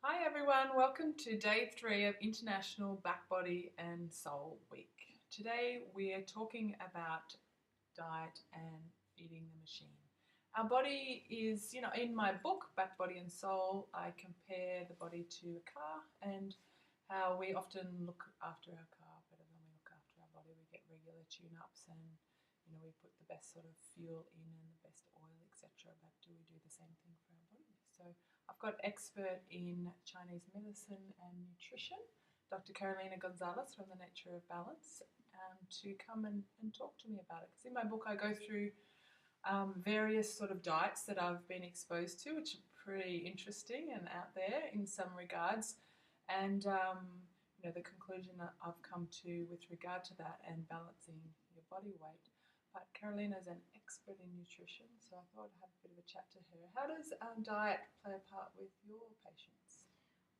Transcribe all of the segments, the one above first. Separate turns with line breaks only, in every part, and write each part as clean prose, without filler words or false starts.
Hi everyone, welcome to day 3 of International Back Body and Soul Week. Today we are talking about diet and feeding the machine. Our body is, in my book, Back Body and Soul, I compare the body to a car and how we often look after our car better than we look after our body. We get regular tune-ups and, we put the best sort of fuel in and the best oil, etc. But do we do the same thing for our body? So I've got expert in Chinese medicine and nutrition, Dr. Carolina Gonzalez from The Nature of Balance, to come and talk to me about it. Because in my book, I go through various sort of diets that I've been exposed to, which are pretty interesting and out there in some regards. And, the conclusion that I've come to with regard to that and balancing your body weight. But Carolina's an expert in nutrition, so I thought I'd have a bit of a chat to her. How does diet play a part with your patients?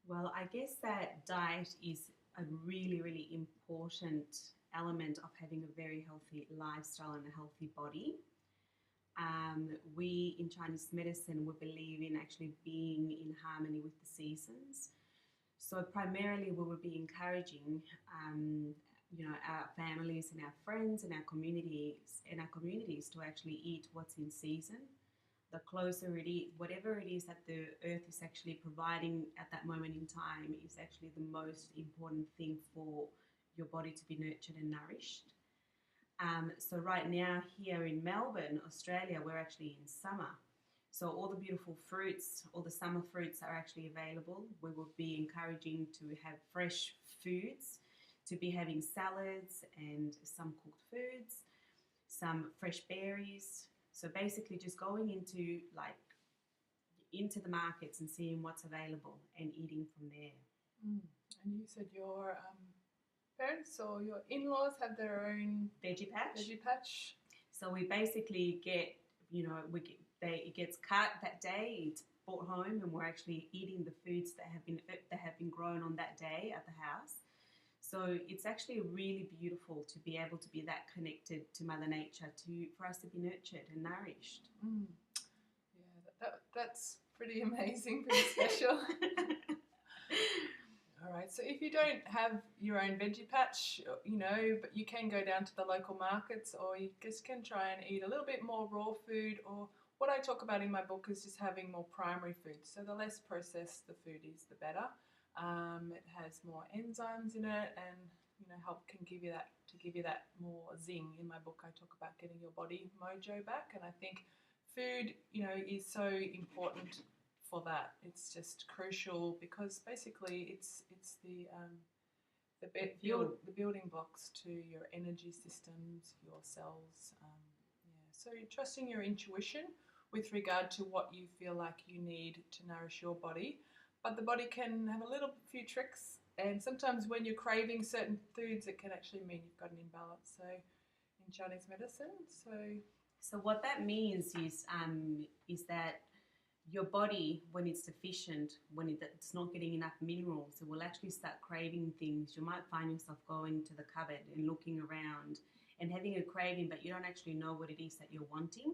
Well, I guess that diet is a really, really important element of having a very healthy lifestyle and a healthy body. We in Chinese medicine, we believe in actually being in harmony with the seasons. So primarily, we will be encouraging, our families and our friends and our communities to actually eat what's in season. The closer it is, whatever it is that the earth is actually providing at that moment in time, is actually the most important thing for your body to be nurtured and nourished. So right now here in Melbourne, Australia, we're actually in summer. So all the beautiful fruits, all the summer fruits are actually available. We will be encouraging to have fresh foods, to be having salads and some cooked foods, some fresh berries. So basically just going into the markets and seeing what's available and eating from there.
And you said your parents or your in-laws have their own
Veggie patch.
veggie patch.
So we basically get, it gets cut that day. It's brought home, and we're actually eating the foods that have been grown on that day at the house. So it's actually really beautiful to be able to be that connected to Mother Nature, for us to be nurtured and nourished.
Yeah, that's pretty amazing, pretty special. All right, so if you don't have your own veggie patch, but you can go down to the local markets, or you just can try and eat a little bit more raw food, or what I talk about in my book is just having more primary foods. So the less processed the food is, the better. It has more enzymes in it, and help can give you that more zing. In my book, I talk about getting your body mojo back, and I think food, is so important for that. It's just crucial because basically it's the building blocks to your energy systems, your cells. So you're trusting your intuition with regard to what you feel like you need to nourish your body. But the body can have a few tricks, and sometimes when you're craving certain foods, it can actually mean you've got an imbalance. So in Chinese medicine,
so what that means is that your body, when it's deficient, when it's not getting enough minerals, it will actually start craving things. You might find yourself going to the cupboard and looking around and having a craving, but you don't actually know what it is that you're wanting.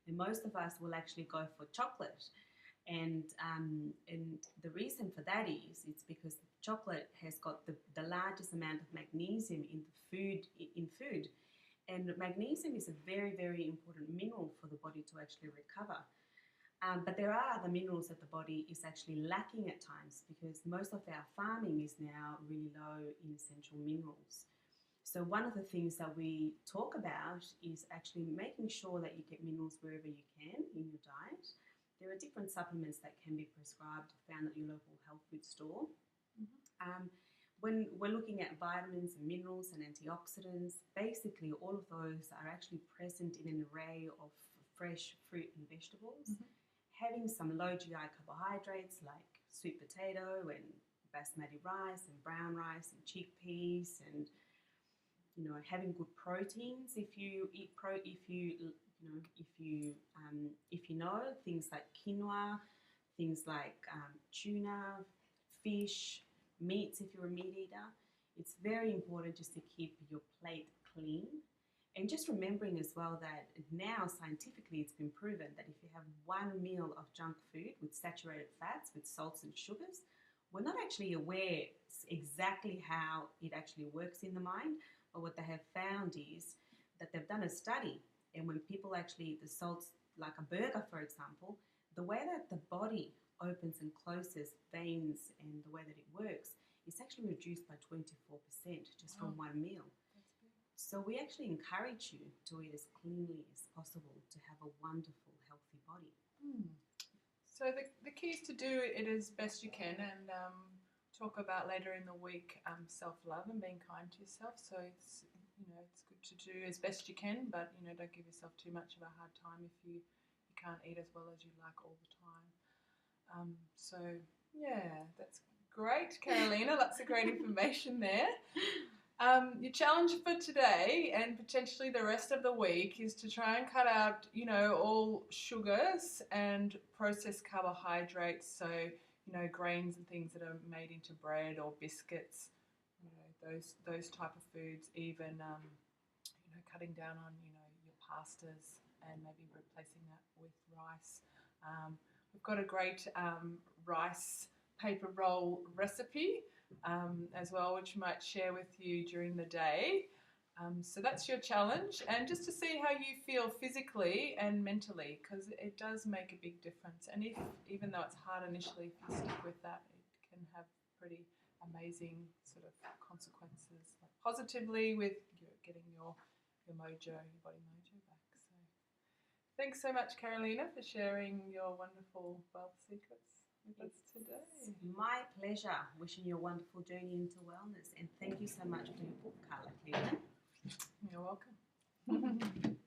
And most of us will actually go for chocolate. And the reason for that is it's because chocolate has got the largest amount of magnesium in food. And magnesium is a very, very important mineral for the body to actually recover. But there are other minerals that the body is actually lacking at times, because most of our farming is now really low in essential minerals. So one of the things that we talk about is actually making sure that you get minerals wherever you can in your diet. There are different supplements that can be prescribed, found at your local health food store. Mm-hmm. When we're looking at vitamins and minerals and antioxidants, basically all of those are actually present in an array of fresh fruit and vegetables. Mm-hmm. Having some low GI carbohydrates like sweet potato and basmati rice and brown rice and chickpeas, and having good proteins. If you know things like quinoa, things like tuna, fish, meats if you're a meat eater, it's very important just to keep your plate clean. And just remembering as well that now scientifically it's been proven that if you have one meal of junk food with saturated fats, with salts and sugars, we're not actually aware exactly how it actually works in the mind. But what they have found is that they've done a study, and when people actually eat the salts, like a burger, for example, the way that the body opens and closes veins and the way that it works is actually reduced by 24% just from one meal.
That's big.
So we actually encourage you to eat as cleanly as possible to have a wonderful, healthy body.
So the key is to do it as best you can, and talk about later in the week self-love and being kind to yourself. So it's it's good to do as best you can, but don't give yourself too much of a hard time if you can't eat as well as you like all the time. So yeah, that's great, Carolina. Lots of great information there. Your challenge for today and potentially the rest of the week is to try and cut out, all sugars and processed carbohydrates. So, grains and things that are made into bread or biscuits, those type of foods. Even, cutting down on, your pastas and maybe replacing that with rice. We've got a great rice paper roll recipe as well, which I might share with you during the day. So that's your challenge, and just to see how you feel physically and mentally, because it does make a big difference. And even though it's hard initially, if you stick with that, it can have pretty amazing sort of consequences, like positively with getting your mojo, your body mojo back. So thanks so much, Carolina, for sharing your wonderful wealth secrets with us today.
It's my pleasure. Wishing you a wonderful journey into wellness, and thank you so much for your book, Carla Cleveland.
You're welcome.